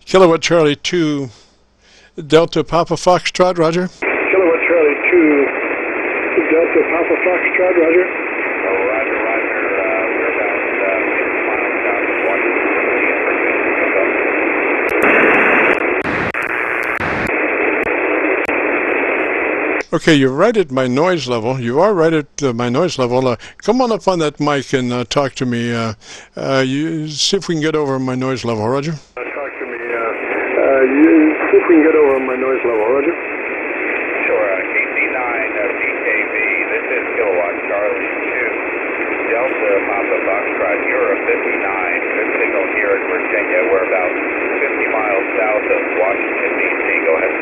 Kilowatt Charlie 2 Delta Papa Foxtrot, roger. Kilowatt Charlie 2 Delta Papa Foxtrot, roger. Roger, roger. We're about 50 miles south of Washington. Okay, you're right at my noise level. You are right at my noise level. Come on up on that mic and talk to me. You see if we can get over my noise level, roger. Talk to me. See if we can get over my noise level, roger. Sure. KC9VKV. This is Kilowatt Charlie 2 Delta Papa Foxtrot. You're a 59. Good signal here in Virginia. We're about 50 miles south of Washington, D.C. Go ahead.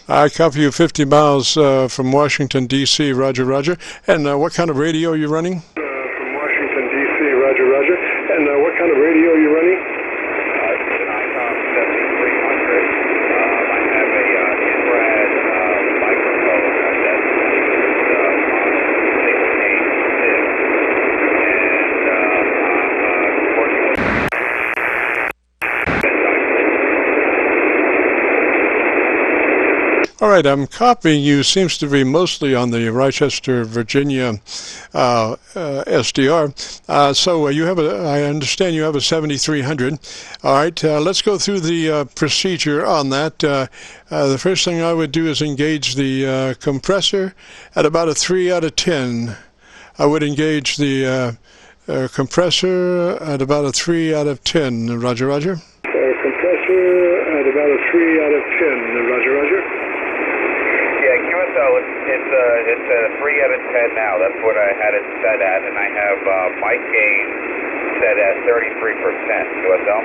I copy you 50 miles from Washington, D.C., roger, roger. And what kind of radio are you running? From Washington, D.C., roger, roger. And what kind of radio are you running? It's an ICOM 7300. I have a infrared microphone that's on 686. And I'm working with... All right, I'm copying you. Seems to be mostly on the Rochester, Virginia SDR. So you have I understand you have a 7300. All right, let's go through the procedure on that. The first thing I would do is engage the compressor at about a 3 out of 10. I would engage the compressor at about a 3 out of 10. Roger, roger. Compressor at about a 3 out of 10. Roger, roger. Yeah, QSO, it's a 3 out of 10 now. That's what I had it set at, and I have mic gain set at 33%. QSO.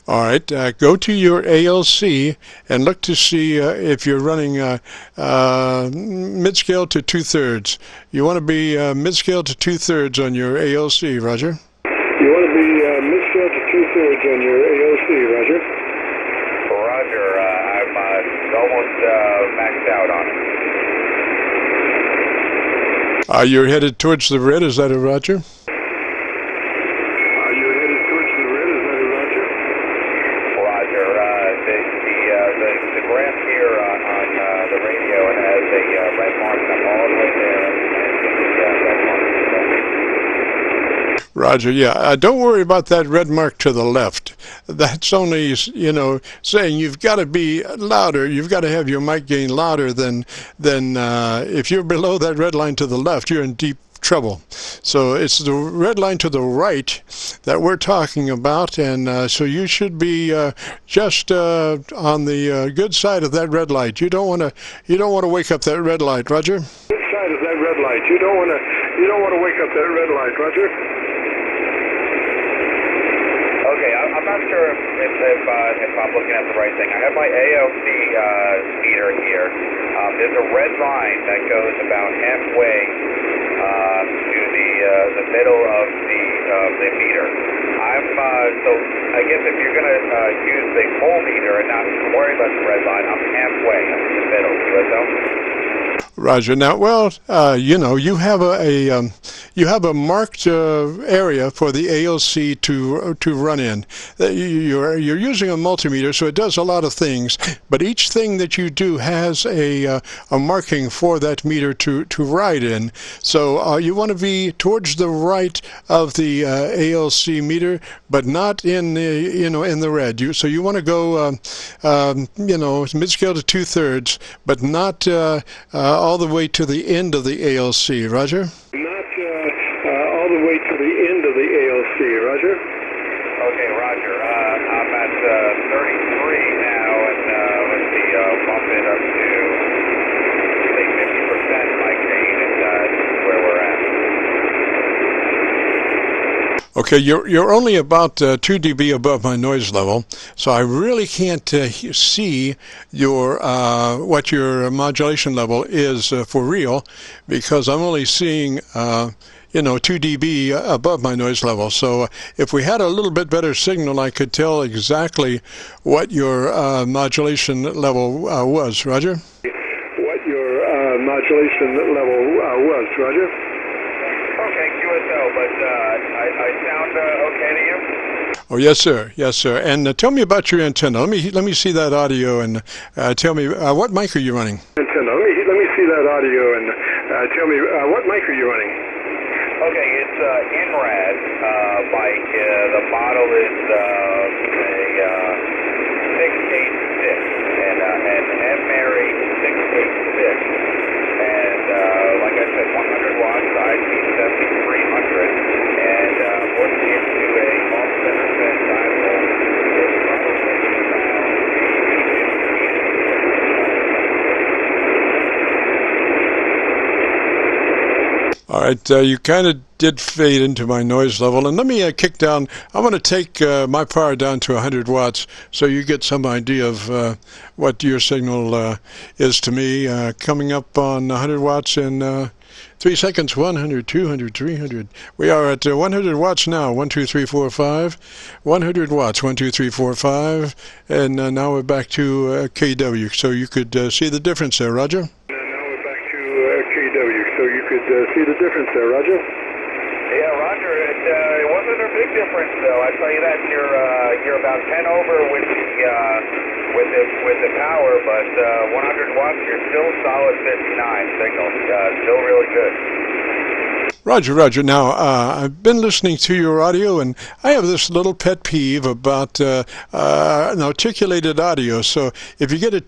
All right, go to your ALC and look to see if you're running mid-scale to 2/3. You want to be mid-scale to 2/3 on your ALC, roger. You want to be mid-scale to 2/3 on your ALC, roger. Roger, I'm almost maxed out on it. You're headed towards the red, is that a roger? You're headed towards the red, is that a roger? Roger, the graph here on the radio, it has a red mark. I'm all the way there, and the red mark. Roger, yeah. Don't worry about that red mark to the left. That's only, saying you've got to be louder. You've got to have your mic gain louder than if you're below that red line to the left, you're in deep trouble. So it's the red line to the right that we're talking about, and so you should be just on the good side of that red light. You don't want to wake up that red light, Roger. Good side of that red light. You don't want to wake up that red light, Roger. Okay, I'm not sure if I'm looking at the right thing. I have my ALC meter here. There's a red line that goes about halfway to the middle of the meter. So I guess if you're going to use the full meter and not worry about the red line, I'm halfway. I'm in the middle. QSO. Roger. Now, well, you have a marked area for the ALC to run in. You're using a multimeter, so it does a lot of things. But each thing that you do has a marking for that meter to ride in. So you want to be towards the right of the ALC meter, but not in the in the red. So you want to go mid-scale to 2/3, but not all the way to the end of the ALC, roger? Not all the way to the end of the ALC, roger? Okay, roger. I'm at 33 now, and let's see, bump it up to, say, 50% mic gain, and this is where we're at. Okay, you're only about 2 dB above my noise level, so I really can't see your what your modulation level is for real, because I'm only seeing 2 dB above my noise level. So if we had a little bit better signal, I could tell exactly what your modulation level was. Roger? What your modulation level was, Roger? Okay, Okay, QSO, but I sound okay to you? Oh, yes, sir. Yes, sir. And tell me about your antenna. Let me see that audio and tell me what mic are you running? Antenna. Let me see that audio and tell me what mic are you running? Okay, it's INRAD mic. The model is a 686 and M-Mary 686. And like I said, 100 watts, IP7300, and working into a off-center set dipole. All right, you kind of did fade into my noise level, and let me kick down. I want to take my power down to 100 watts so you get some idea of what your signal is to me. Coming up on 100 watts in 3 seconds, 100, 200, 300. We are at 100 watts now, 1, 2, 3, 4, 5. 100 watts, 1, 2, 3, 4, 5. And now we're back to KW, so you could see the difference there, Roger. So you could see the difference there, Roger? Yeah, Roger. It wasn't a big difference, though. I tell you that you're about 10 over with the power, but 100 watts, you're still solid 59 signal. Still really good. Roger, Roger. Now, I've been listening to your audio, and I have this little pet peeve about an articulated audio. So, if you get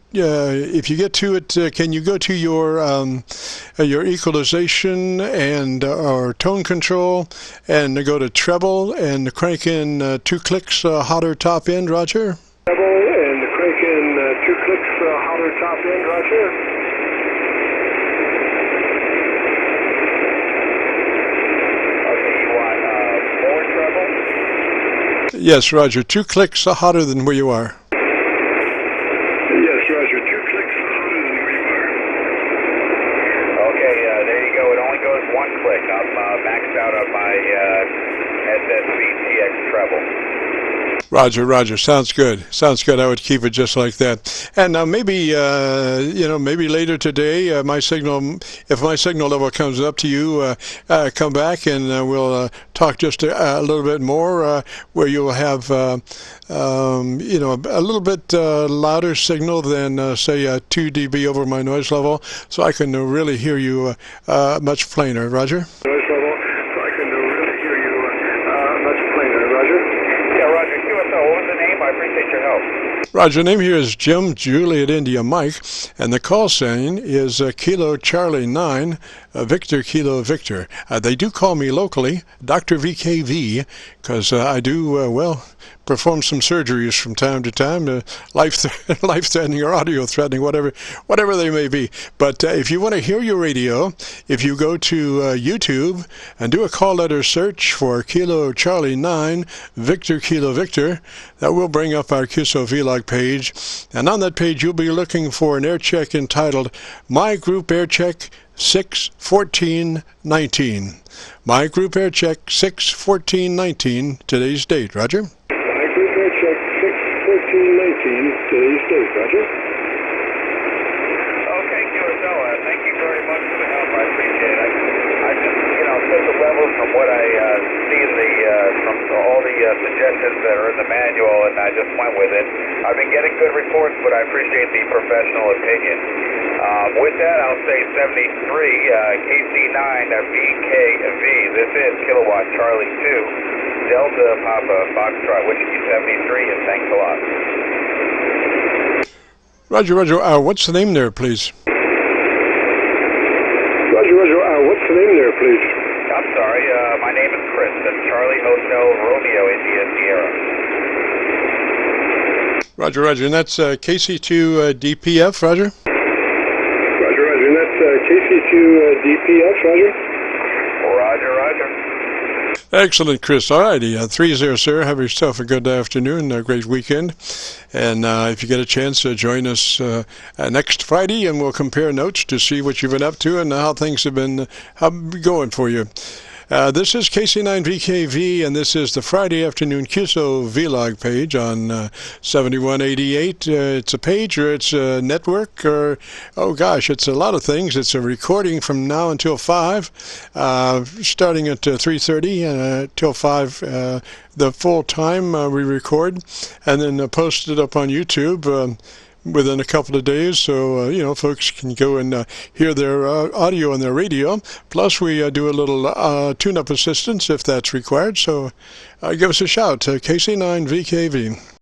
to it, can you go to your equalization and or tone control, and go to treble and crank in 2 clicks hotter top end, Roger? Treble and crank in 2 clicks hotter top end, Roger. Yes, Roger. 2 clicks hotter than where you are. Yes, Roger. 2 clicks hotter than where you are. Okay, there you go. It only goes 1 click. I'm maxed out on my SSB TX treble. Roger, Roger. Sounds good. Sounds good. I would keep it just like that. And maybe, maybe later today, if my signal level comes up to you, come back and we'll talk just a little bit more, where you'll have, a little bit louder signal than, say, 2 dB over my noise level, so I can really hear you much plainer. Roger? Noise level, so I can really hear you much plainer. Roger? Yeah, Roger. QSO, what was the name? I appreciate your help. Roger, name here is Jim Juliet India Mike, and the call sign is Kilo Charlie 9, Victor Kilo Victor. They do call me locally Dr. VKV, because I do, perform some surgeries from time to time, life-threatening or audio-threatening, whatever they may be. But if you want to hear your radio, if you go to YouTube and do a call letter search for Kilo Charlie 9, Victor Kilo Victor, that will bring up our Qso-Vlog page. And on that page, you'll be looking for an air check entitled My Group Air Check 6/14/19. My Group Air Check 6/14/19, today's date. Roger? My Group Air Check 6/14/19, today's date. Roger? Okay, QSO, thank you very much for the help. I appreciate it. I just, took the level from what I see from all the suggestions that are in the manual, and I just went with it. I've been getting good reports, but I appreciate the professional opinion. With that, I'll say 73, KC9VKV. This is Kilowatt Charlie 2, Delta Papa Foxtrot, Wichita 73, and thanks a lot. Roger, Roger. What's the name there, please? Roger, Roger. What's the name there, please? I'm sorry. My name is Chris. That's Charlie Hotel Romeo India Sierra. Roger, Roger. And that's KC2DPF, Roger? Roger, Roger. And that's KC2DPF, Roger? Roger, Roger. Excellent, Chris. All righty. 30, sir. Have yourself a good afternoon, a great weekend. And if you get a chance, join us next Friday, and we'll compare notes to see what you've been up to and how things have been going for you. This is KC9VKV, and this is the Friday afternoon Qso-Vlog page on 7188. It's a page, or it's a network, or, oh gosh, it's a lot of things. It's a recording from now until 5, starting at 3:30 till 5, the full time we record, and then post it up on YouTube within a couple of days, so folks can go and hear their audio on their radio. Plus we do a little tune-up assistance if that's required, so give us a shout. KC9VKV.